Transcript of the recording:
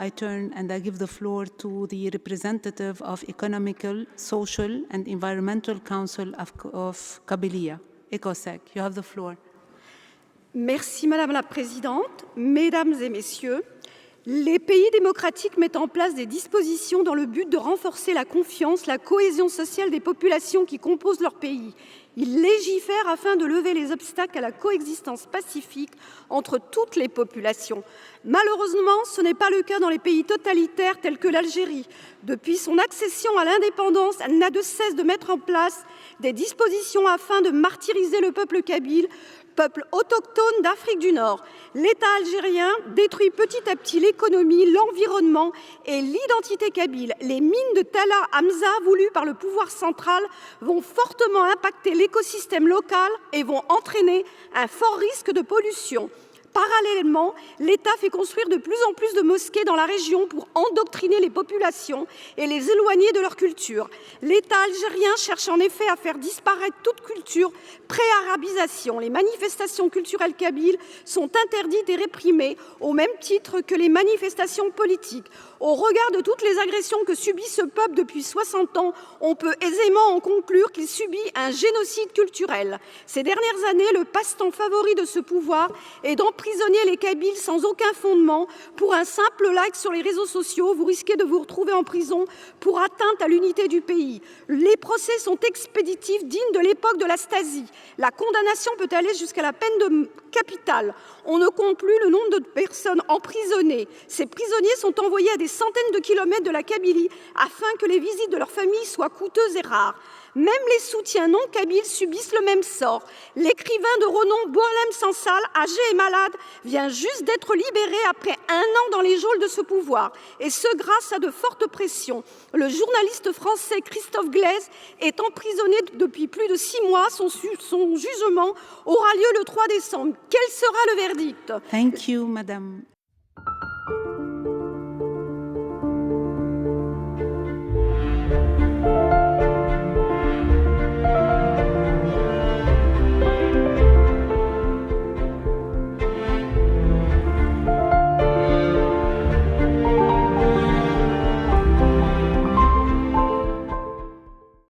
I turn and I give the floor to the representative of Economical, Social and Environmental Council of Kabylia, ECOSEC. You have the floor. Merci Madame la Présidente, Mesdames et Messieurs. Les pays démocratiques mettent en place des dispositions dans le but de renforcer la confiance, la cohésion sociale des populations qui composent leur pays. Ils légifèrent afin de lever les obstacles à la coexistence pacifique entre toutes les populations. Malheureusement, ce n'est pas le cas dans les pays totalitaires tels que l'Algérie. Depuis son accession à l'indépendance, elle n'a de cesse de mettre en place des dispositions afin de martyriser le peuple kabyle, peuple autochtone d'Afrique du Nord. L'État algérien détruit petit à petit l'économie, l'environnement et l'identité kabyle. Les mines de Talla Hamza voulues par le pouvoir central vont fortement impacter l'écosystème local et vont entraîner un fort risque de pollution. Parallèlement, l'État fait construire de plus en plus de mosquées dans la région pour endoctriner les populations et les éloigner de leur culture. L'État algérien cherche en effet à faire disparaître toute culture pré-arabisation. Les manifestations culturelles kabyles sont interdites et réprimées au même titre que les manifestations politiques. Au regard de toutes les agressions que subit ce peuple depuis 60 ans, on peut aisément en conclure qu'il subit un génocide culturel. Ces dernières années, le passe-temps favori de ce pouvoir est d'emprisonner les Kabyles sans aucun fondement. Pour un simple like sur les réseaux sociaux, vous risquez de vous retrouver en prison pour atteinte à l'unité du pays. Les procès sont expéditifs, dignes de l'époque de la Stasi. La condamnation peut aller jusqu'à la peine capitale. On ne compte plus le nombre de personnes emprisonnées. Ces prisonniers sont envoyés à des centaines de kilomètres de la Kabylie afin que les visites de leur famille soient coûteuses et rares. Même les soutiens non kabyles subissent le même sort. L'écrivain de renom Boualem Sansal, âgé et malade, vient juste d'être libéré après 1 an dans les geôles de ce pouvoir, et ce grâce à de fortes pressions. Le journaliste français Christophe Glaise est emprisonné depuis plus de 6 mois. Son jugement aura lieu le 3 décembre. Quel sera le verdict? Thank you, Madam.